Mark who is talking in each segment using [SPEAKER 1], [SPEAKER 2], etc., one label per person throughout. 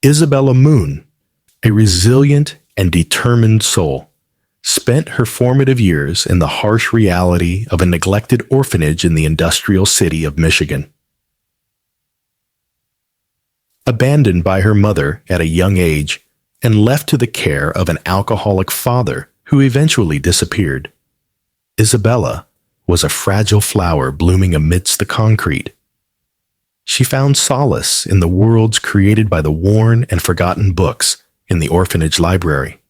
[SPEAKER 1] Isabella Moon, a resilient and determined soul, spent her formative years in the harsh reality of a neglected orphanage in the industrial city of Michigan. Abandoned by her mother at a young age and left to the care of an alcoholic father who eventually disappeared, Isabella was a fragile flower blooming amidst the concrete. She found solace in the worlds created by the worn and forgotten books in the orphanage library.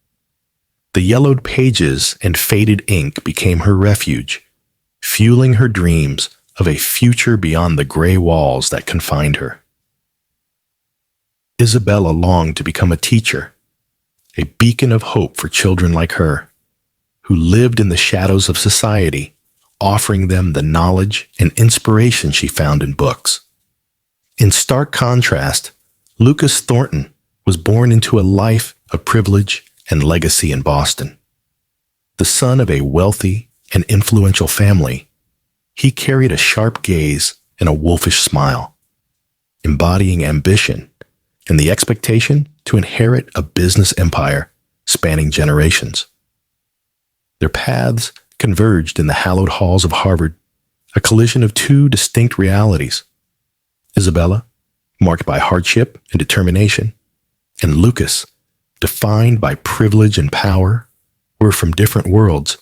[SPEAKER 1] The yellowed pages and faded ink became her refuge, fueling her dreams of a future beyond the gray walls that confined her. Isabella longed to become a teacher, a beacon of hope for children like her, who lived in the shadows of society, offering them the knowledge and inspiration she found in books. In stark contrast, Lucas Thornton was born into a life of privilege and legacy in Boston. The son of a wealthy and influential family, he carried a sharp gaze and a wolfish smile, embodying ambition and the expectation to inherit a business empire spanning generations. Their paths converged in the hallowed halls of Harvard, a collision of two distinct realities. Isabella, marked by hardship and determination, and Lucas, defined by privilege and power, were from different worlds,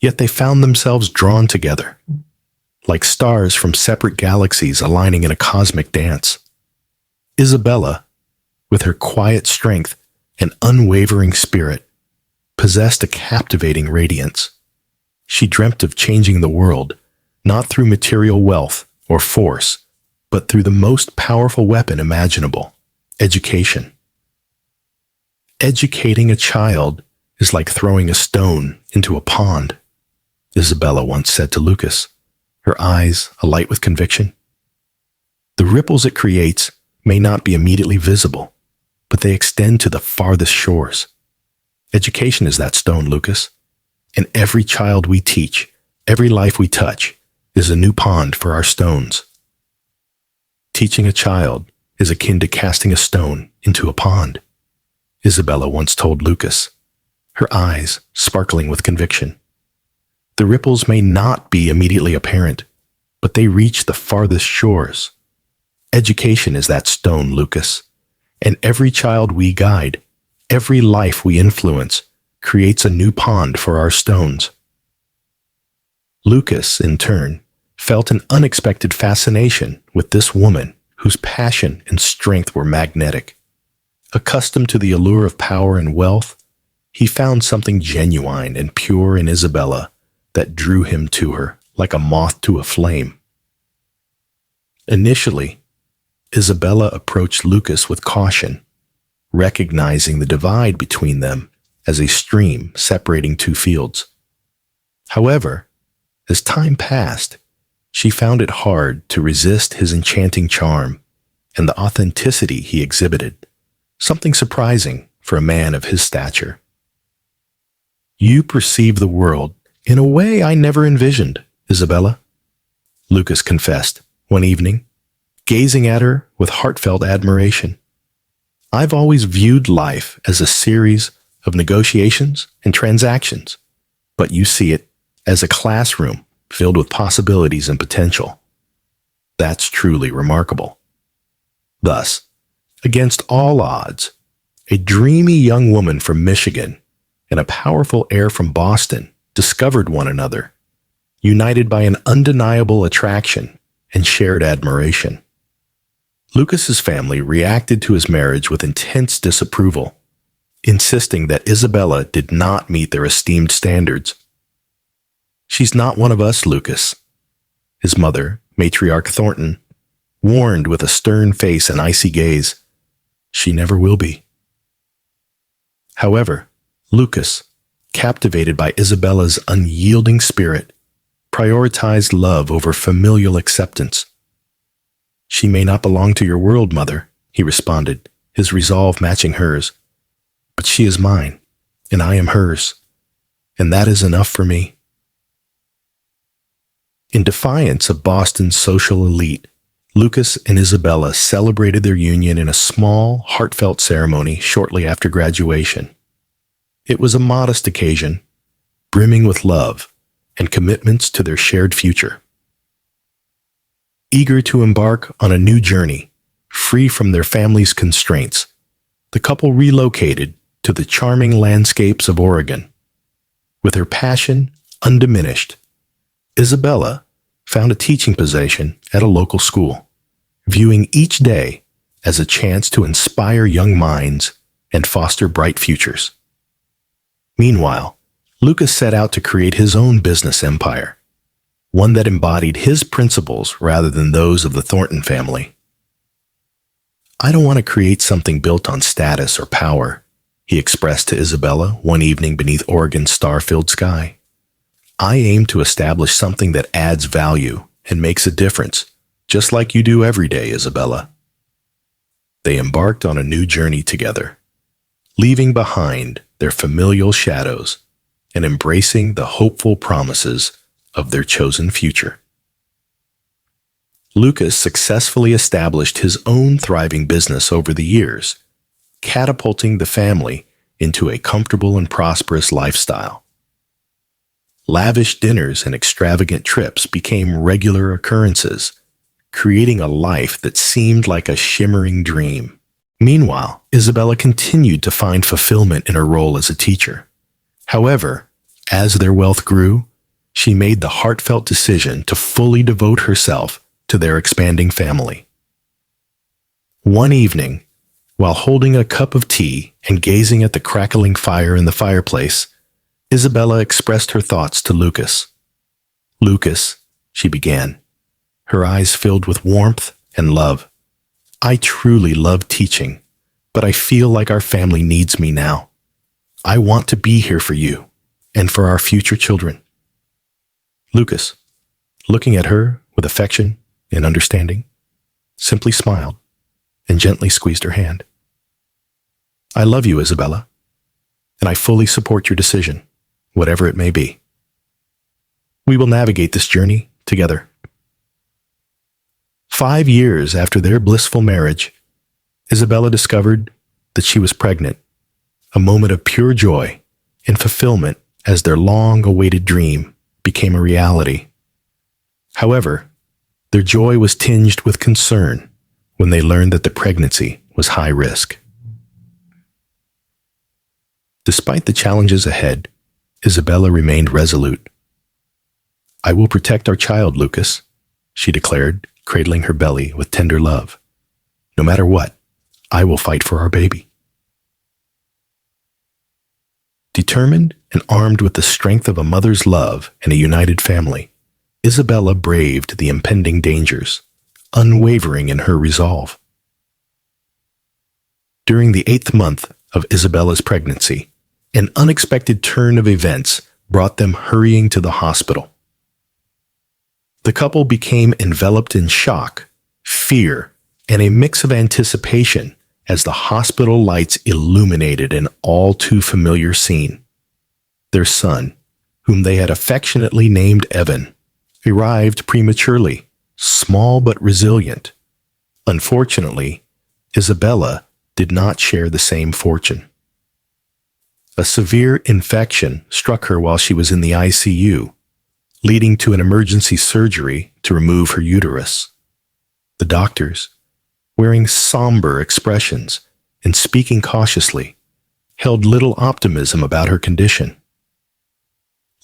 [SPEAKER 1] yet they found themselves drawn together, like stars from separate galaxies aligning in a cosmic dance. Isabella, with her quiet strength and unwavering spirit, possessed a captivating radiance. She dreamt of changing the world, not through material wealth or force, but through the most powerful weapon imaginable: education. Educating a child is like throwing a stone into a pond, Isabella once said to Lucas, her eyes alight with conviction. The ripples it creates may not be immediately visible, but they extend to the farthest shores. Education is that stone, Lucas, and every child we teach, every life we touch, is a new pond for our stones. Teaching a child is akin to casting a stone into a pond, Isabella once told Lucas, her eyes sparkling with conviction. The ripples may not be immediately apparent, but they reach the farthest shores. Education is that stone, Lucas, and every child we guide, every life we influence, creates a new pond for our stones. Lucas, in turn, felt an unexpected fascination with this woman whose passion and strength were magnetic. Accustomed to the allure of power and wealth, he found something genuine and pure in Isabella that drew him to her like a moth to a flame. Initially, Isabella approached Lucas with caution, recognizing the divide between them as a stream separating two fields. However, as time passed, she found it hard to resist his enchanting charm and the authenticity he exhibited, something surprising for a man of his stature. "You perceive the world in a way I never envisioned, Isabella," Lucas confessed one evening, gazing at her with heartfelt admiration. "I've always viewed life as a series of negotiations and transactions, but you see it as a classroom filled with possibilities and potential. That's truly remarkable." Thus, against all odds, a dreamy young woman from Michigan and a powerful heir from Boston discovered one another, united by an undeniable attraction and shared admiration. Lucas's family reacted to his marriage with intense disapproval, insisting that Isabella did not meet their esteemed standards. "She's not one of us, Lucas," his mother, matriarch Thornton, warned with a stern face and icy gaze. "She never will be." However, Lucas, captivated by Isabella's unyielding spirit, prioritized love over familial acceptance. "She may not belong to your world, mother," he responded, his resolve matching hers. "But she is mine, and I am hers, and that is enough for me." In defiance of Boston's social elite Lucas and Isabella celebrated their union in a small, heartfelt ceremony shortly after graduation. It was a modest occasion, brimming with love and commitments to their shared future. Eager to embark on a new journey, free from their family's constraints, the couple relocated to the charming landscapes of Oregon. With her passion undiminished, Isabella found a teaching position at a local school, viewing each day as a chance to inspire young minds and foster bright futures. Meanwhile, Lucas set out to create his own business empire, one that embodied his principles rather than those of the Thornton family. "I don't want to create something built on status or power," he expressed to Isabella one evening beneath Oregon's star-filled sky. "I aim to establish something that adds value and makes a difference, just like you do every day, Isabella." They embarked on a new journey together, leaving behind their familial shadows and embracing the hopeful promises of their chosen future. Lucas successfully established his own thriving business over the years, catapulting the family into a comfortable and prosperous lifestyle. Lavish dinners and extravagant trips became regular occurrences, creating a life that seemed like a shimmering dream. Meanwhile, Isabella continued to find fulfillment in her role as a teacher. However, as their wealth grew, she made the heartfelt decision to fully devote herself to their expanding family. One evening, while holding a cup of tea and gazing at the crackling fire in the fireplace, Isabella expressed her thoughts to Lucas. "Lucas," she began, her eyes filled with warmth and love, "I truly love teaching, but I feel like our family needs me now. I want to be here for you and for our future children." Lucas, looking at her with affection and understanding, simply smiled and gently squeezed her hand. "I love you, Isabella, and I fully support your decision, whatever it may be. We will navigate this journey together." 5 years after their blissful marriage, Isabella discovered that she was pregnant, a moment of pure joy and fulfillment as their long-awaited dream became a reality. However, their joy was tinged with concern when they learned that the pregnancy was high risk. Despite the challenges ahead, Isabella remained resolute. "I will protect our child, Lucas," she declared, cradling her belly with tender love. "No matter what, I will fight for our baby." Determined and armed with the strength of a mother's love and a united family, Isabella braved the impending dangers, unwavering in her resolve. During the 8th month of Isabella's pregnancy, an unexpected turn of events brought them hurrying to the hospital. The couple became enveloped in shock, fear, and a mix of anticipation as the hospital lights illuminated an all too familiar scene. Their son, whom they had affectionately named Evan, arrived prematurely, small but resilient. Unfortunately, Isabella did not share the same fortune. A severe infection struck her while she was in the ICU, leading to an emergency surgery to remove her uterus. The doctors, wearing somber expressions and speaking cautiously, held little optimism about her condition.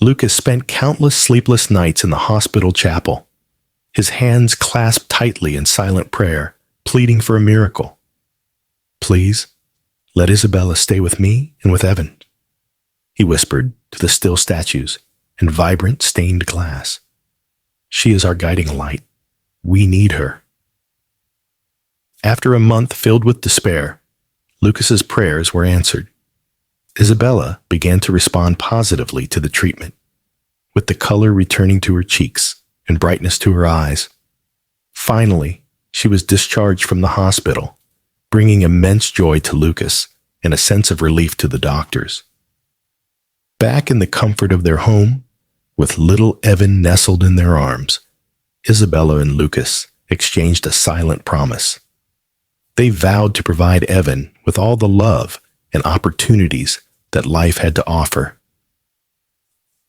[SPEAKER 1] Lucas spent countless sleepless nights in the hospital chapel, his hands clasped tightly in silent prayer, pleading for a miracle. "Please, let Isabella stay with me and with Evan," he whispered to the still statues and vibrant stained glass. "She is our guiding light. We need her." After a month filled with despair, Lucas's prayers were answered. Isabella began to respond positively to the treatment, with the color returning to her cheeks and brightness to her eyes. Finally, she was discharged from the hospital, bringing immense joy to Lucas and a sense of relief to the doctors. Back in the comfort of their home, with little Evan nestled in their arms, Isabella and Lucas exchanged a silent promise. They vowed to provide Evan with all the love and opportunities that life had to offer.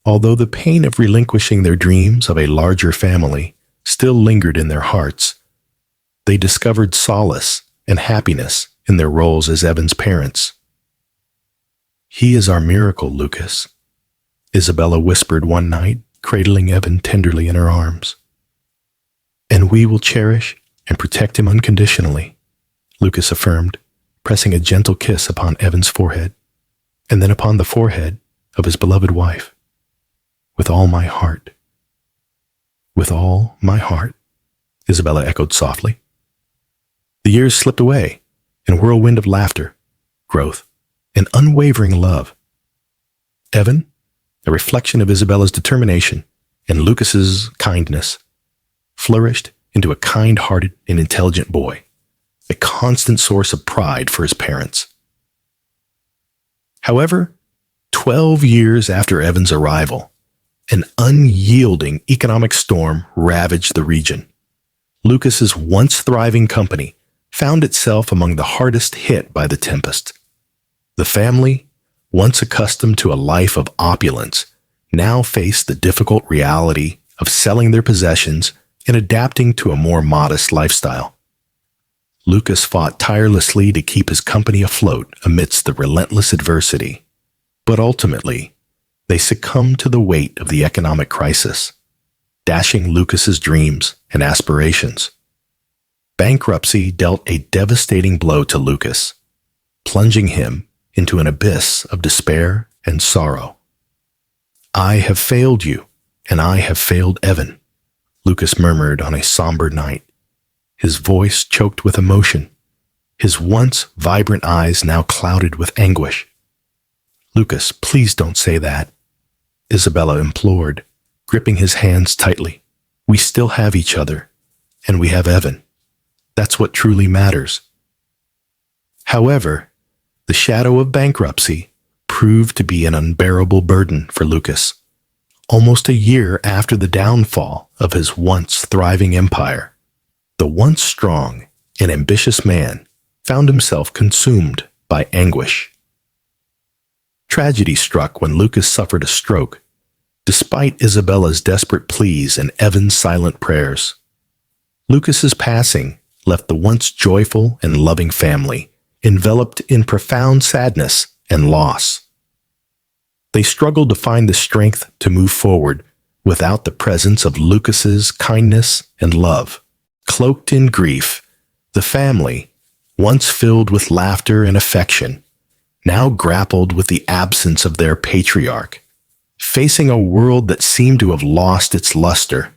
[SPEAKER 1] Although the pain of relinquishing their dreams of a larger family still lingered in their hearts, they discovered solace and happiness in their roles as Evan's parents. "He is our miracle, Lucas," Isabella whispered one night, cradling Evan tenderly in her arms. "And we will cherish and protect him unconditionally," Lucas affirmed, pressing a gentle kiss upon Evan's forehead, and then upon the forehead of his beloved wife. "With all my heart." "With all my heart," Isabella echoed softly. The years slipped away in a whirlwind of laughter, growth, and unwavering love. Evan, a reflection of Isabella's determination and Lucas's kindness, flourished into a kind-hearted and intelligent boy, a constant source of pride for his parents. However, 12 years after Evan's arrival, an unyielding economic storm ravaged the region. Lucas's once thriving company found itself among the hardest hit by the tempest. The family, once accustomed to a life of opulence, now faced the difficult reality of selling their possessions and adapting to a more modest lifestyle. Lucas fought tirelessly to keep his company afloat amidst the relentless adversity, but ultimately, they succumbed to the weight of the economic crisis, dashing Lucas's dreams and aspirations. Bankruptcy dealt a devastating blow to Lucas, plunging him into an abyss of despair and sorrow. "I have failed you, and I have failed Evan," Lucas murmured on a somber night, his voice choked with emotion, his once vibrant eyes now clouded with anguish. "Lucas, please don't say that," Isabella implored, gripping his hands tightly. "We still have each other, and we have Evan. That's what truly matters." However, the shadow of bankruptcy proved to be an unbearable burden for Lucas. Almost a year after the downfall of his once thriving empire, the once strong and ambitious man found himself consumed by anguish. Tragedy struck when Lucas suffered a stroke, despite Isabella's desperate pleas and Evan's silent prayers. Lucas's passing left the once joyful and loving family enveloped in profound sadness and loss. They struggled to find the strength to move forward without the presence of Lucas's kindness and love. Cloaked in grief, the family, once filled with laughter and affection, now grappled with the absence of their patriarch, facing a world that seemed to have lost its luster.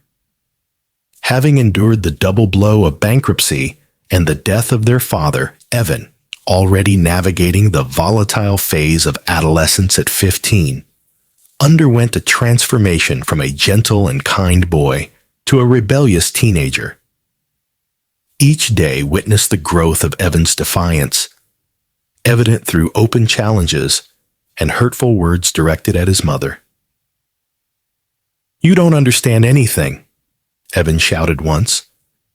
[SPEAKER 1] Having endured the double blow of bankruptcy and the death of their father, Evan, already navigating the volatile phase of adolescence at 15, underwent a transformation from a gentle and kind boy to a rebellious teenager. Each day witnessed the growth of Evan's defiance, evident through open challenges and hurtful words directed at his mother. "You don't understand anything," Evan shouted once,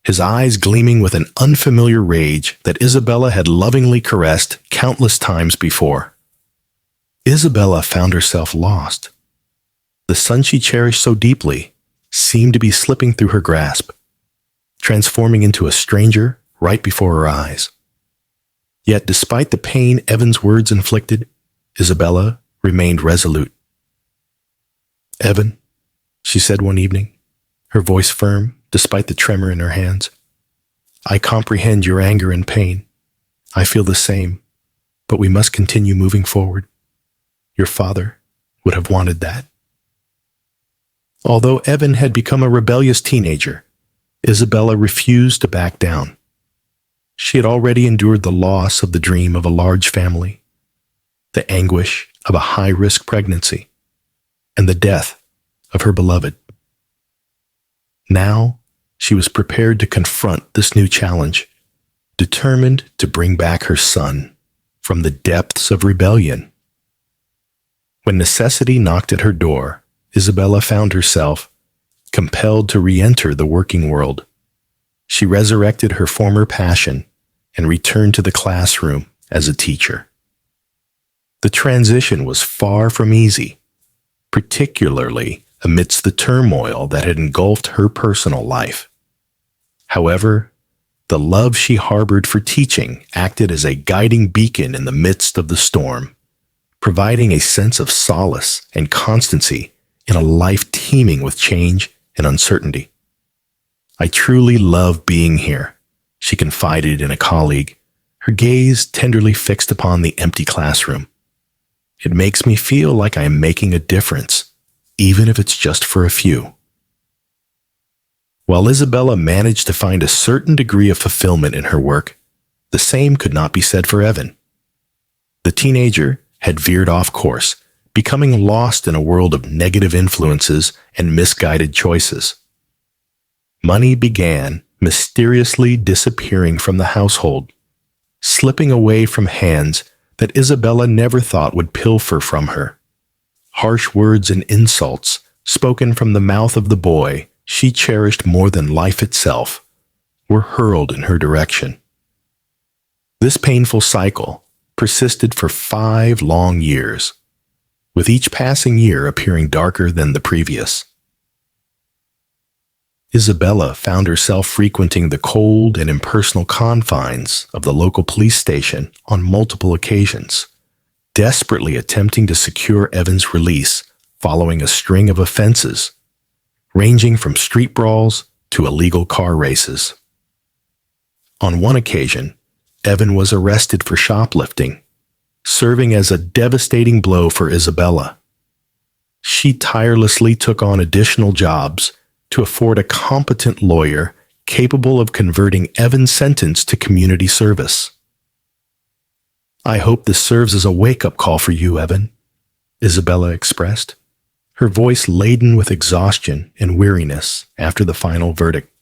[SPEAKER 1] his eyes gleaming with an unfamiliar rage that Isabella had lovingly caressed countless times before. Isabella found herself lost. The son she cherished so deeply seemed to be slipping through her grasp, transforming into a stranger right before her eyes. Yet despite the pain Evan's words inflicted, Isabella remained resolute. "Evan," she said one evening, her voice firm despite the tremor in her hands, "I comprehend your anger and pain. I feel the same, but we must continue moving forward. Your father would have wanted that." Although Evan had become a rebellious teenager, Isabella refused to back down. She had already endured the loss of the dream of a large family, the anguish of a high-risk pregnancy, and the death of her beloved. Now, she was prepared to confront this new challenge, determined to bring back her son from the depths of rebellion. When necessity knocked at her door, Isabella found herself compelled to re-enter the working world. She resurrected her former passion and returned to the classroom as a teacher. The transition was far from easy, particularly amidst the turmoil that had engulfed her personal life. However, the love she harbored for teaching acted as a guiding beacon in the midst of the storm, providing a sense of solace and constancy in a life teeming with change and uncertainty. "I truly love being here," she confided in a colleague, her gaze tenderly fixed upon the empty classroom. "It makes me feel like I am making a difference, even if it's just for a few." While Isabella managed to find a certain degree of fulfillment in her work, the same could not be said for Evan. The teenager had veered off course, becoming lost in a world of negative influences and misguided choices. Money began mysteriously disappearing from the household, slipping away from hands that Isabella never thought would pilfer from her. Harsh words and insults, spoken from the mouth of the boy she cherished more than life itself, were hurled in her direction. This painful cycle persisted for 5 long years, with each passing year appearing darker than the previous. Isabella found herself frequenting the cold and impersonal confines of the local police station on multiple occasions, desperately attempting to secure Evan's release following a string of offenses, ranging from street brawls to illegal car races. On one occasion, Evan was arrested for shoplifting, serving as a devastating blow for Isabella. She tirelessly took on additional jobs to afford a competent lawyer capable of converting Evan's sentence to community service. "I hope this serves as a wake-up call for you, Evan," Isabella expressed, her voice laden with exhaustion and weariness after the final verdict.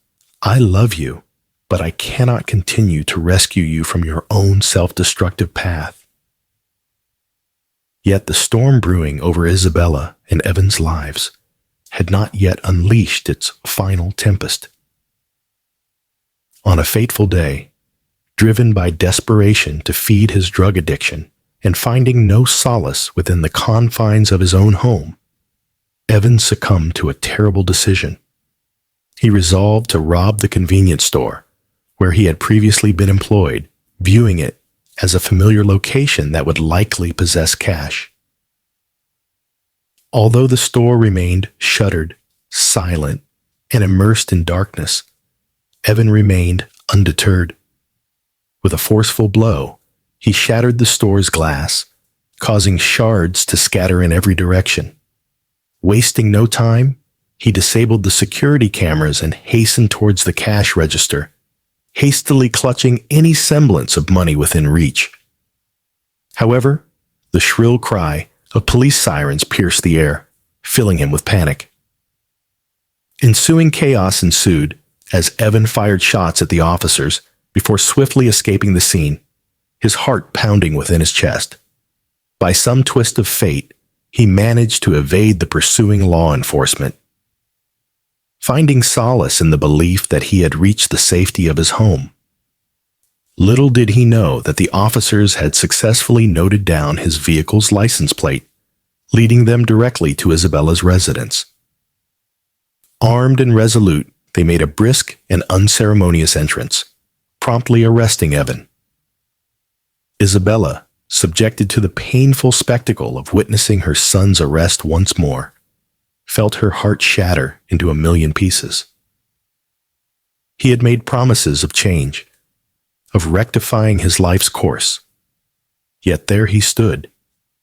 [SPEAKER 1] "I love you, but I cannot continue to rescue you from your own self-destructive path." Yet the storm brewing over Isabella and Evan's lives had not yet unleashed its final tempest. On a fateful day, driven by desperation to feed his drug addiction and finding no solace within the confines of his own home, Evan succumbed to a terrible decision. He resolved to rob the convenience store where he had previously been employed, viewing it as a familiar location that would likely possess cash. Although the store remained shuttered, silent, and immersed in darkness, Evan remained undeterred. With a forceful blow, he shattered the store's glass, causing shards to scatter in every direction. Wasting no time, he disabled the security cameras and hastened towards the cash register, hastily clutching any semblance of money within reach. However, the shrill cry of police sirens pierced the air, filling him with panic. Ensuing chaos ensued as Evan fired shots at the officers before swiftly escaping the scene, his heart pounding within his chest. By some twist of fate, he managed to evade the pursuing law enforcement. Finding solace in the belief that he had reached the safety of his home. Little did he know that the officers had successfully noted down his vehicle's license plate, leading them directly to Isabella's residence. Armed and resolute, they made a brisk and unceremonious entrance, promptly arresting Evan. Isabella, subjected to the painful spectacle of witnessing her son's arrest once more, felt her heart shatter into a million pieces. He had made promises of change, of rectifying his life's course. Yet there he stood,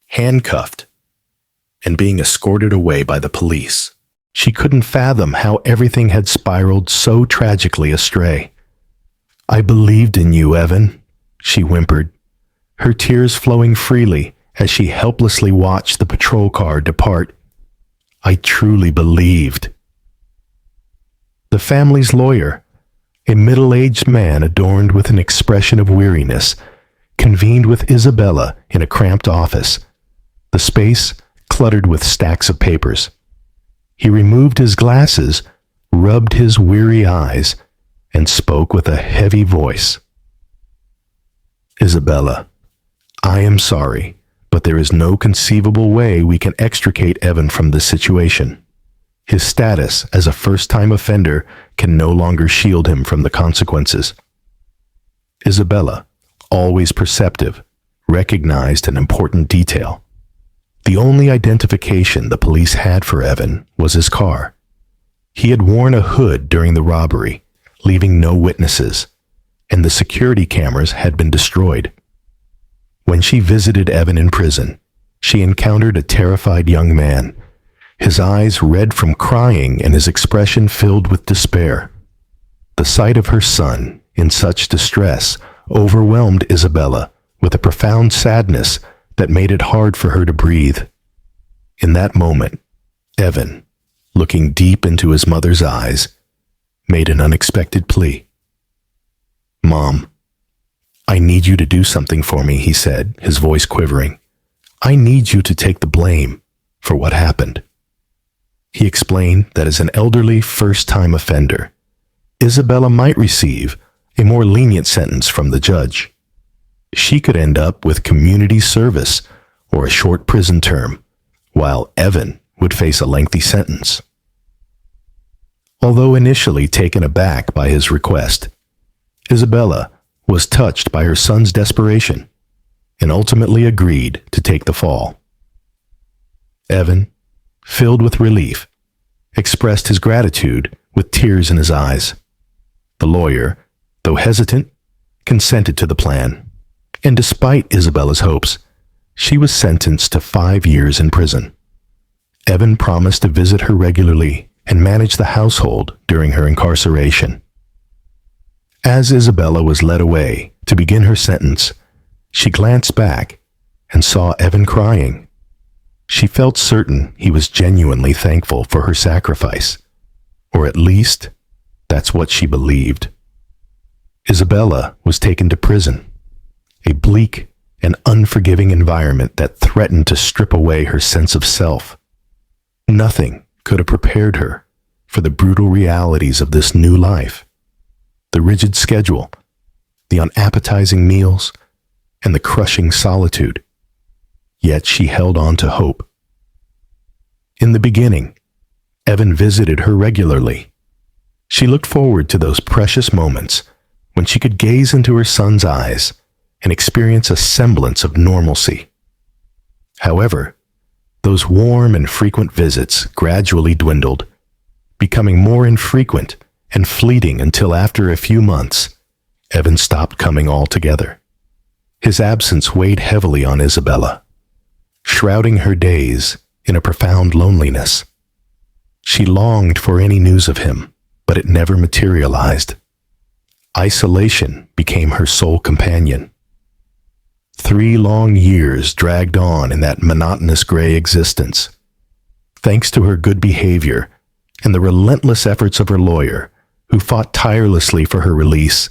[SPEAKER 1] handcuffed, and being escorted away by the police. She couldn't fathom how everything had spiraled so tragically astray. "I believed in you, Evan," she whimpered, her tears flowing freely as she helplessly watched the patrol car depart. "I truly believed." The family's lawyer, a middle-aged man adorned with an expression of weariness, convened with Isabella in a cramped office, the space cluttered with stacks of papers. He removed his glasses, rubbed his weary eyes, and spoke with a heavy voice. "Isabella, I am sorry, but there is no conceivable way we can extricate Evan from this situation. His status as a first-time offender can no longer shield him from the consequences." Isabella, always perceptive, recognized an important detail. The only identification the police had for Evan was his car. He had worn a hood during the robbery, leaving no witnesses, and the security cameras had been destroyed. When she visited Evan in prison, she encountered a terrified young man, his eyes red from crying and his expression filled with despair. The sight of her son in such distress overwhelmed Isabella with a profound sadness that made it hard for her to breathe. In that moment, Evan, looking deep into his mother's eyes, made an unexpected plea. "Mom, I need you to do something for me," he said, his voice quivering. "I need you to take the blame for what happened." He explained that as an elderly first-time offender, Isabella might receive a more lenient sentence from the judge. She could end up with community service or a short prison term, while Evan would face a lengthy sentence. Although initially taken aback by his request, Isabella was touched by her son's desperation and ultimately agreed to take the fall. Evan, filled with relief, expressed his gratitude with tears in his eyes. The lawyer, though hesitant, consented to the plan, and despite Isabella's hopes, she was sentenced to 5 years in prison. Evan promised to visit her regularly and manage the household during her incarceration. As Isabella was led away to begin her sentence, she glanced back and saw Evan crying. She felt certain he was genuinely thankful for her sacrifice, or at least that's what she believed. Isabella was taken to prison, a bleak and unforgiving environment that threatened to strip away her sense of self. Nothing could have prepared her for the brutal realities of this new life. The rigid schedule, the unappetizing meals, and the crushing solitude. Yet she held on to hope. In the beginning, Evan visited her regularly. She looked forward to those precious moments when she could gaze into her son's eyes and experience a semblance of normalcy. However, those warm and frequent visits gradually dwindled, becoming more infrequent and fleeting until after a few months, Evan stopped coming altogether. His absence weighed heavily on Isabella, shrouding her days in a profound loneliness. She longed for any news of him, but it never materialized. Isolation became her sole companion. 3 long years dragged on in that monotonous gray existence. Thanks to her good behavior and the relentless efforts of her lawyer, who fought tirelessly for her release,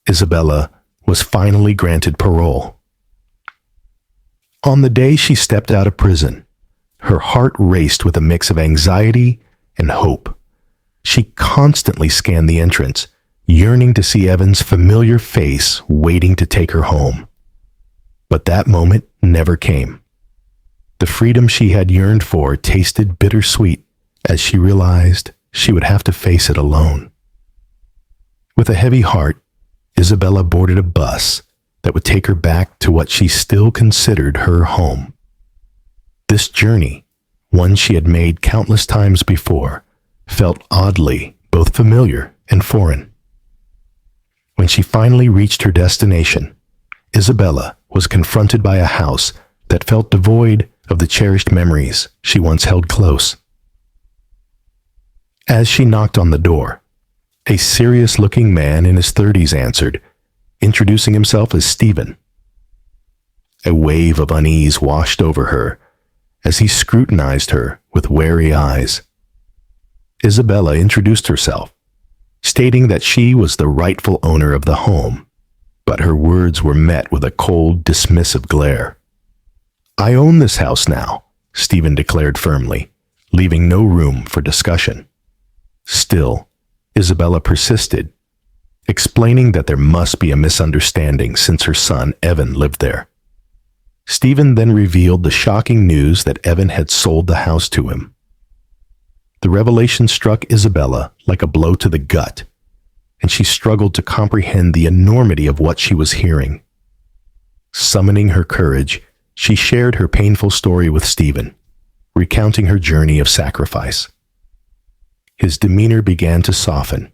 [SPEAKER 1] Isabella was finally granted parole. On the day she stepped out of prison, her heart raced with a mix of anxiety and hope. She constantly scanned the entrance, yearning to see Evan's familiar face waiting to take her home. But that moment never came. The freedom she had yearned for tasted bittersweet as she realized she would have to face it alone. With a heavy heart, Isabella boarded a bus that would take her back to what she still considered her home. This journey, one she had made countless times before, felt oddly both familiar and foreign. When she finally reached her destination, Isabella was confronted by a house that felt devoid of the cherished memories she once held close. As she knocked on the door, a serious-looking man in his 30s answered, introducing himself as Stephen. A wave of unease washed over her as he scrutinized her with wary eyes. Isabella introduced herself, stating that she was the rightful owner of the home, but her words were met with a cold, dismissive glare. "I own this house now," Stephen declared firmly, leaving no room for discussion. Still, Isabella persisted, explaining that there must be a misunderstanding since her son Evan lived there. Stephen then revealed the shocking news that Evan had sold the house to him. The revelation struck Isabella like a blow to the gut, and she struggled to comprehend the enormity of what she was hearing. Summoning her courage, she shared her painful story with Stephen, recounting her journey of sacrifice. His demeanor began to soften,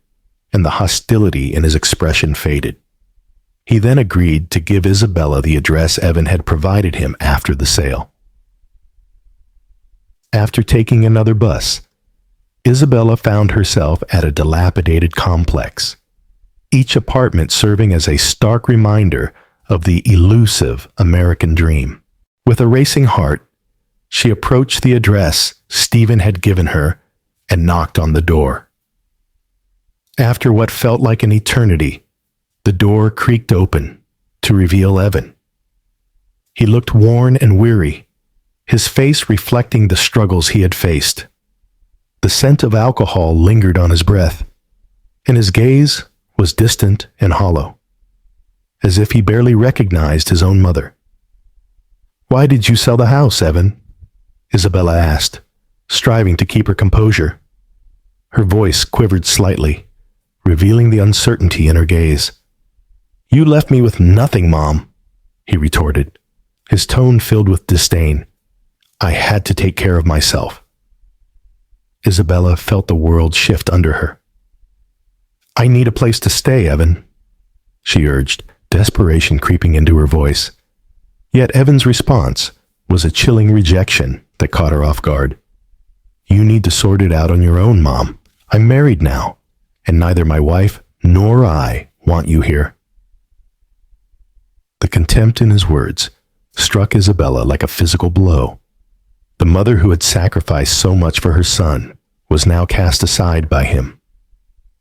[SPEAKER 1] and the hostility in his expression faded. He then agreed to give Isabella the address Evan had provided him after the sale. After taking another bus, Isabella found herself at a dilapidated complex, each apartment serving as a stark reminder of the elusive American dream. With a racing heart, she approached the address Stephen had given her and knocked on the door. After what felt like an eternity, the door creaked open to reveal Evan. He looked worn and weary, his face reflecting the struggles he had faced. The scent of alcohol lingered on his breath, and his gaze was distant and hollow, as if he barely recognized his own mother. "Why did you sell the house, Evan?" Isabella asked, striving to keep her composure. Her voice quivered slightly, revealing the uncertainty in her gaze. "You left me with nothing, Mom," he retorted, his tone filled with disdain. "I had to take care of myself." Isabella felt the world shift under her. "I need a place to stay, Evan," she urged, desperation creeping into her voice. Yet Evan's response was a chilling rejection that caught her off guard. "You need to sort it out on your own, Mom. I'm married now, and neither my wife nor I want you here." The contempt in his words struck Isabella like a physical blow. The mother who had sacrificed so much for her son was now cast aside by him.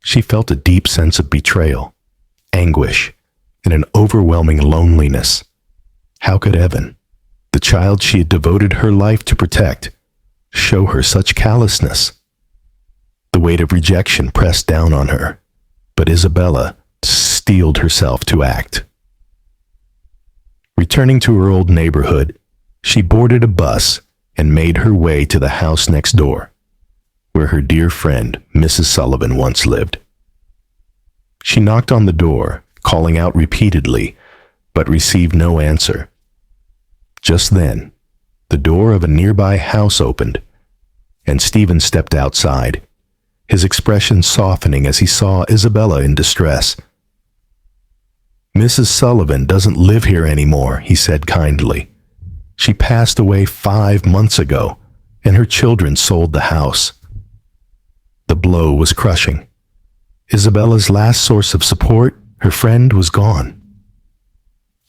[SPEAKER 1] She felt a deep sense of betrayal, anguish, and an overwhelming loneliness. How could Evan, the child she had devoted her life to protect, show her such callousness? The weight of rejection pressed down on her, but Isabella steeled herself to act. Returning to her old neighborhood, she boarded a bus and made her way to the house next door, where her dear friend, Mrs. Sullivan, once lived. She knocked on the door, calling out repeatedly, but received no answer. Just then, the door of a nearby house opened, and Stephen stepped outside, his expression softening as he saw Isabella in distress. "Mrs. Sullivan doesn't live here anymore," he said kindly. "She passed away 5 months ago, and her children sold the house." The blow was crushing. Isabella's last source of support, her friend, was gone.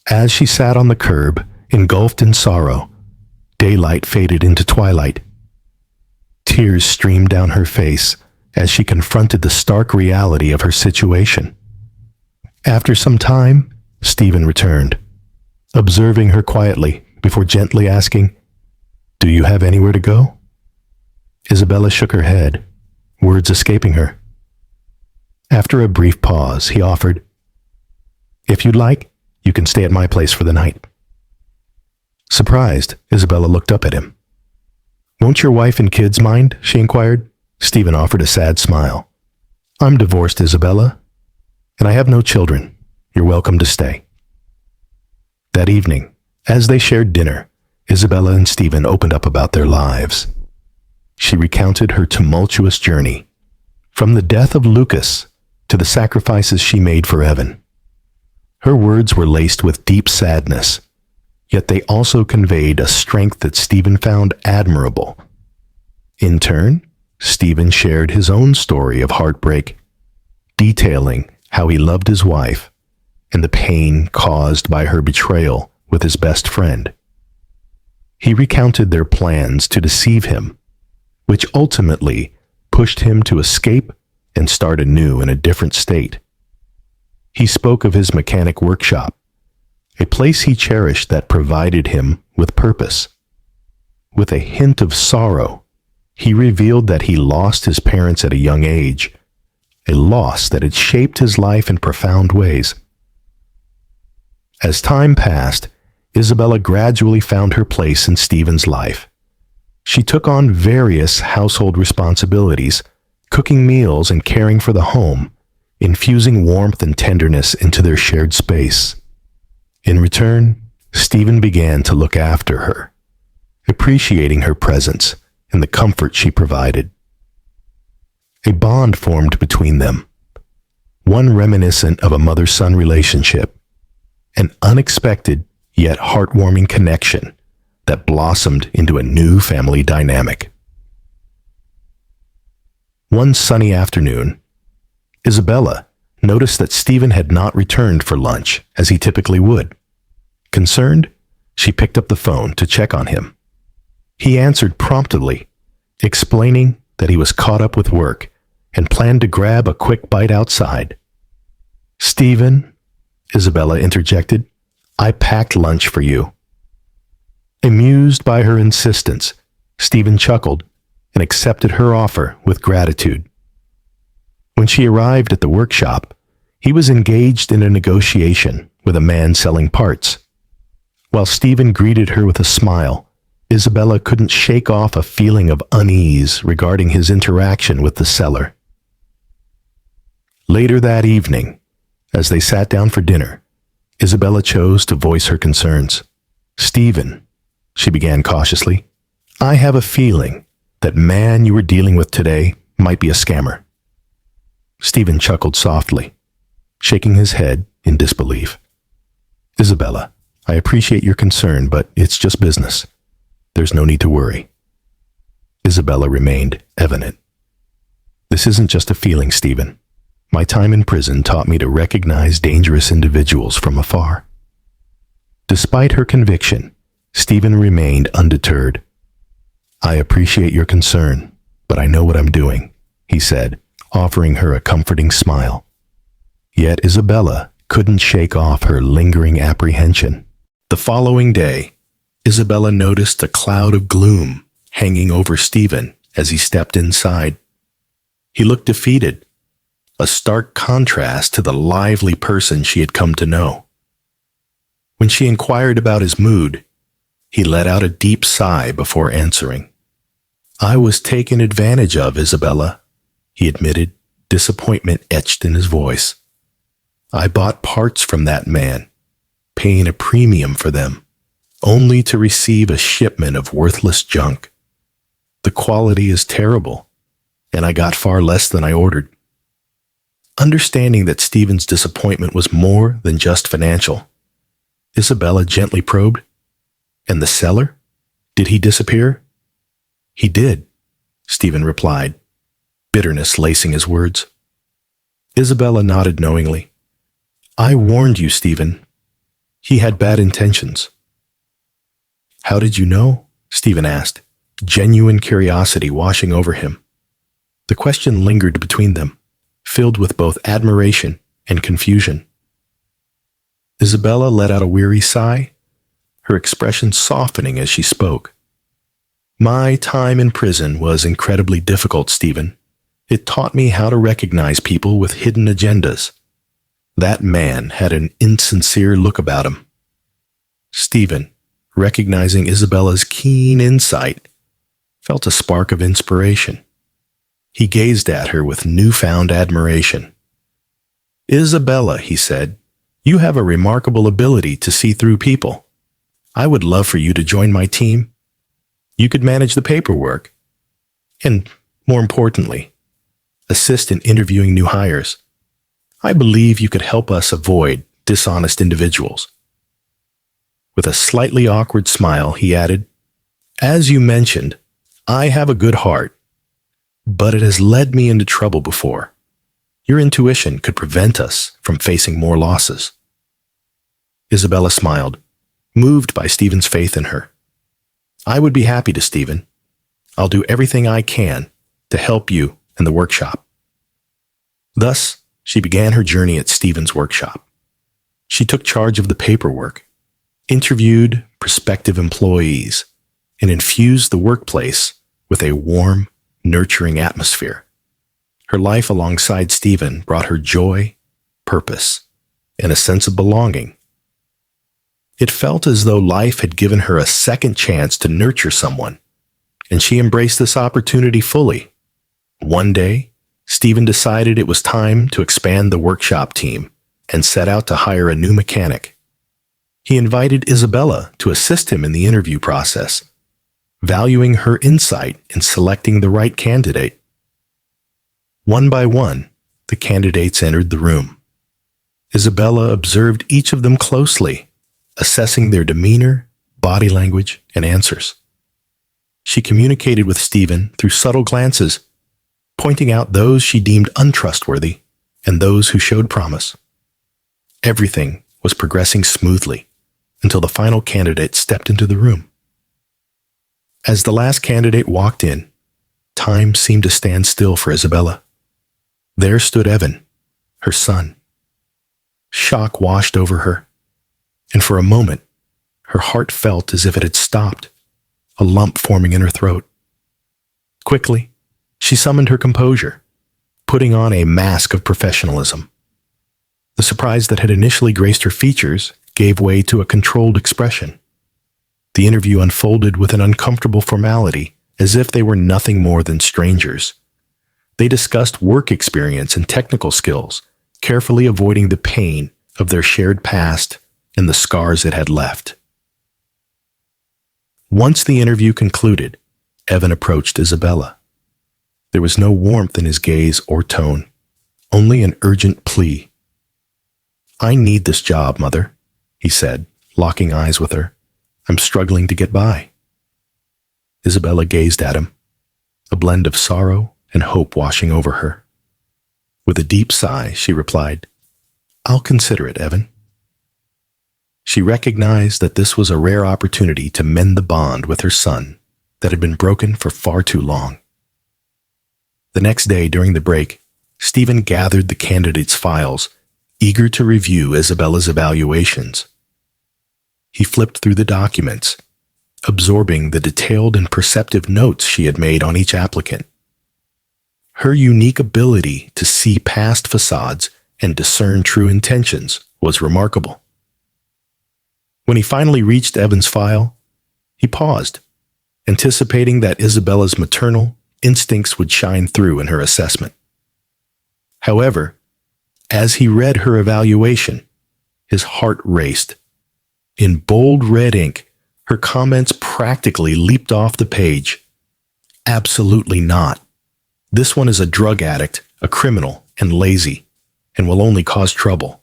[SPEAKER 1] As she sat on the curb, engulfed in sorrow, daylight faded into twilight. Tears streamed down her face as she confronted the stark reality of her situation. After some time, Stephen returned, observing her quietly before gently asking, "Do you have anywhere to go?" Isabella shook her head, words escaping her. After a brief pause, he offered, "If you'd like, you can stay at my place for the night." Surprised, Isabella looked up at him. "Won't your wife and kids mind?" she inquired. Stephen offered a sad smile. "I'm divorced, Isabella, and I have no children. You're welcome to stay." That evening, as they shared dinner, Isabella and Stephen opened up about their lives. She recounted her tumultuous journey, from the death of Lucas to the sacrifices she made for Evan. Her words were laced with deep sadness, yet they also conveyed a strength that Stephen found admirable. In turn, Stephen shared his own story of heartbreak, detailing how he loved his wife and the pain caused by her betrayal with his best friend. He recounted their plans to deceive him, which ultimately pushed him to escape and start anew in a different state. He spoke of his mechanic workshop, a place he cherished that provided him with purpose. With a hint of sorrow, he revealed that he lost his parents at a young age a loss that had shaped his life in profound ways. As time passed, Isabella gradually found her place in Stephen's life. She took on various household responsibilities, cooking meals and caring for the home, infusing warmth and tenderness into their shared space. In return, Stephen began to look after her, appreciating her presence and the comfort she provided. A bond formed between them, one reminiscent of a mother-son relationship, an unexpected yet heartwarming connection that blossomed into a new family dynamic. One sunny afternoon, Isabella noticed that Stephen had not returned for lunch as he typically would. Concerned, she picked up the phone to check on him. He answered promptly, explaining that he was caught up with work and planned to grab a quick bite outside. "Stephen," Isabella interjected, "I packed lunch for you." Amused by her insistence, Stephen chuckled and accepted her offer with gratitude. When she arrived at the workshop, he was engaged in a negotiation with a man selling parts. While Stephen greeted her with a smile, Isabella couldn't shake off a feeling of unease regarding his interaction with the seller. Later that evening, as they sat down for dinner, Isabella chose to voice her concerns. "Stephen," she began cautiously, "I have a feeling that man you were dealing with today might be a scammer." Stephen chuckled softly, shaking his head in disbelief. "Isabella, I appreciate your concern, but it's just business. There's no need to worry." Isabella remained evident. "This isn't just a feeling, Stephen. My time in prison taught me to recognize dangerous individuals from afar." Despite her conviction, Stephen remained undeterred. "I appreciate your concern, but I know what I'm doing," he said, offering her a comforting smile. Yet Isabella couldn't shake off her lingering apprehension. The following day, Isabella noticed a cloud of gloom hanging over Stephen as he stepped inside. He looked defeated, a stark contrast to the lively person she had come to know. When she inquired about his mood, he let out a deep sigh before answering. "I was taken advantage of, Isabella," he admitted, disappointment etched in his voice. "I bought parts from that man, paying a premium for them, only to receive a shipment of worthless junk. The quality is terrible, and I got far less than I ordered." Understanding that Stephen's disappointment was more than just financial, Isabella gently probed, "And the seller? Did he disappear?" "He did," Stephen replied, bitterness lacing his words. Isabella nodded knowingly. "I warned you, Stephen. He had bad intentions." "How did you know?" Stephen asked, genuine curiosity washing over him. The question lingered between them, filled with both admiration and confusion. Isabella let out a weary sigh, her expression softening as she spoke. "My time in prison was incredibly difficult, Stephen. It taught me how to recognize people with hidden agendas. That man had an insincere look about him." Stephen, recognizing Isabella's keen insight, felt a spark of inspiration. He gazed at her with newfound admiration. "Isabella," he said, "you have a remarkable ability to see through people. I would love for you to join my team. You could manage the paperwork, and, more importantly, assist in interviewing new hires. I believe you could help us avoid dishonest individuals." With a slightly awkward smile, he added, "As you mentioned, I have a good heart, but it has led me into trouble before. Your intuition could prevent us from facing more losses." Isabella smiled, moved by Stephen's faith in her. "I would be happy to, Stephen. I'll do everything I can to help you in the workshop." Thus, she began her journey at Stephen's workshop. She took charge of the paperwork, interviewed prospective employees, and infused the workplace with a warm, nurturing atmosphere. Her life alongside Stephen brought her joy, purpose, and a sense of belonging. It felt as though life had given her a second chance to nurture someone, and she embraced this opportunity fully. One day, Stephen decided it was time to expand the workshop team and set out to hire a new mechanic. He invited Isabella to assist him in the interview process, valuing her insight in selecting the right candidate. One by one, the candidates entered the room. Isabella observed each of them closely, assessing their demeanor, body language, and answers. She communicated with Stephen through subtle glances, pointing out those she deemed untrustworthy and those who showed promise. Everything was progressing smoothly until the final candidate stepped into the room. As the last candidate walked in, time seemed to stand still for Isabella. There stood Evan, her son. Shock washed over her, and for a moment, her heart felt as if it had stopped, a lump forming in her throat. Quickly, she summoned her composure, putting on a mask of professionalism. The surprise that had initially graced her features gave way to a controlled expression. The interview unfolded with an uncomfortable formality, as if they were nothing more than strangers. They discussed work experience and technical skills, carefully avoiding the pain of their shared past and the scars it had left. Once the interview concluded, Evan approached Isabella. There was no warmth in his gaze or tone, only an urgent plea. "I need this job, Mother," he said, locking eyes with her. "I'm struggling to get by." Isabella gazed at him, a blend of sorrow and hope washing over her. With a deep sigh, she replied, "I'll consider it, Evan." She recognized that this was a rare opportunity to mend the bond with her son that had been broken for far too long. The next day during the break, Stephen gathered the candidates' files, eager to review Isabella's evaluations. He flipped through the documents, absorbing the detailed and perceptive notes she had made on each applicant. Her unique ability to see past facades and discern true intentions was remarkable. When he finally reached Evan's file, he paused, anticipating that Isabella's maternal instincts would shine through in her assessment. However, as he read her evaluation, his heart raced. In bold red ink, her comments practically leaped off the page. "Absolutely not. This one is a drug addict, a criminal, and lazy, and will only cause trouble."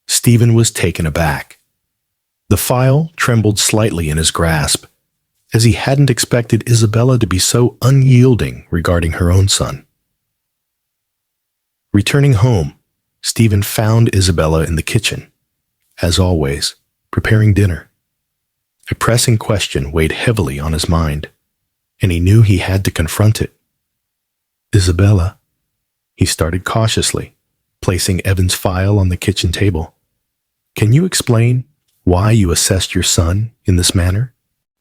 [SPEAKER 1] Stephen was taken aback. The file trembled slightly in his grasp, as he hadn't expected Isabella to be so unyielding regarding her own son. Returning home, Stephen found Isabella in the kitchen, as always, preparing dinner. A pressing question weighed heavily on his mind, and he knew he had to confront it. "Isabella," he started cautiously, placing Evan's file on the kitchen table. "Can you explain why you assessed your son in this manner?"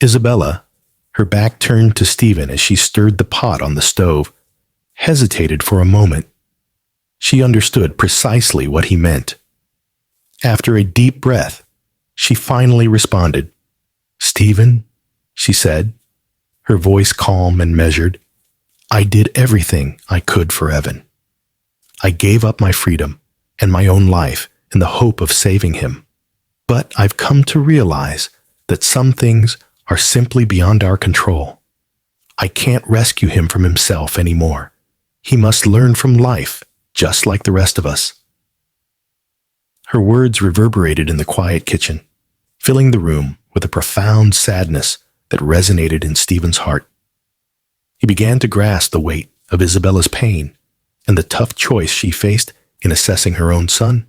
[SPEAKER 1] Isabella, her back turned to Stephen as she stirred the pot on the stove, hesitated for a moment. She understood precisely what he meant. After a deep breath, she finally responded. "Stephen," she said, her voice calm and measured, "I did everything I could for Evan. I gave up my freedom and my own life in the hope of saving him. But I've come to realize that some things are simply beyond our control. I can't rescue him from himself anymore. He must learn from life, just like the rest of us." Her words reverberated in the quiet kitchen, filling the room with a profound sadness that resonated in Stephen's heart. He began to grasp the weight of Isabella's pain and the tough choice she faced in assessing her own son.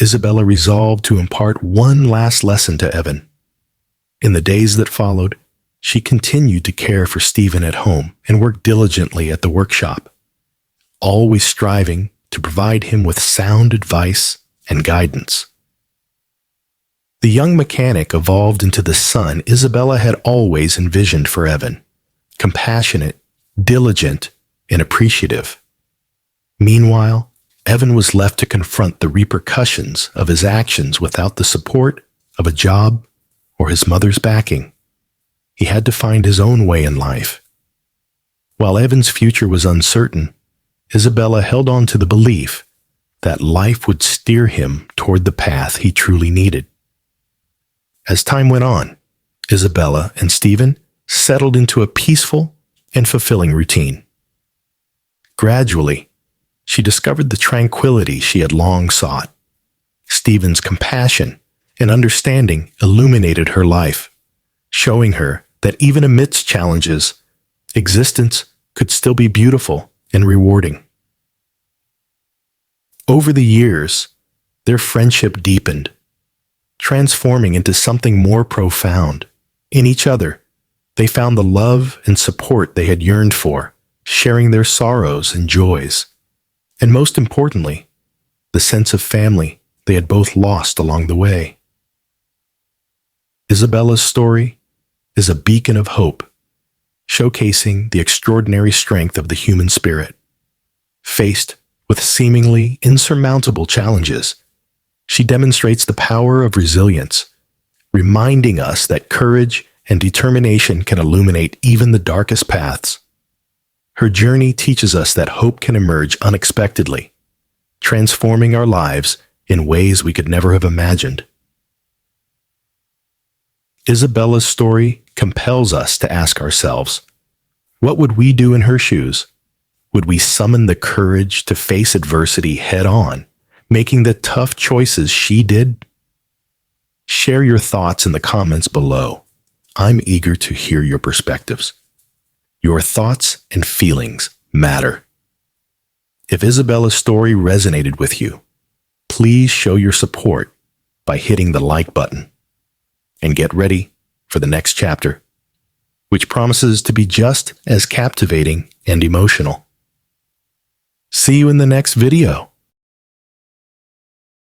[SPEAKER 1] Isabella resolved to impart one last lesson to Evan. In the days that followed, she continued to care for Stephen at home and worked diligently at the workshop, always striving to provide him with sound advice and guidance. The young mechanic evolved into the son Isabella had always envisioned for Evan, compassionate, diligent, and appreciative. Meanwhile, Evan was left to confront the repercussions of his actions without the support of a job or his mother's backing. He had to find his own way in life. While Evan's future was uncertain, Isabella held on to the belief that life would steer him toward the path he truly needed. As time went on, Isabella and Stephen settled into a peaceful and fulfilling routine. Gradually, she discovered the tranquility she had long sought. Stephen's compassion and understanding illuminated her life, showing her that even amidst challenges, existence could still be beautiful and rewarding. Over the years, their friendship deepened, transforming into something more profound. In each other, they found the love and support they had yearned for, sharing their sorrows and joys, and most importantly, the sense of family they had both lost along the way. Isabella's story is a beacon of hope, showcasing the extraordinary strength of the human spirit. Faced with seemingly insurmountable challenges, she demonstrates the power of resilience, reminding us that courage and determination can illuminate even the darkest paths. Her journey teaches us that hope can emerge unexpectedly, transforming our lives in ways we could never have imagined. Isabella's story compels us to ask ourselves, what would we do in her shoes? Would we summon the courage to face adversity head-on, making the tough choices she did? Share your thoughts in the comments below. I'm eager to hear your perspectives. Your thoughts and feelings matter. If Isabella's story resonated with you, please show your support by hitting the like button. And get ready for the next chapter, which promises to be just as captivating and emotional. See you in the next video.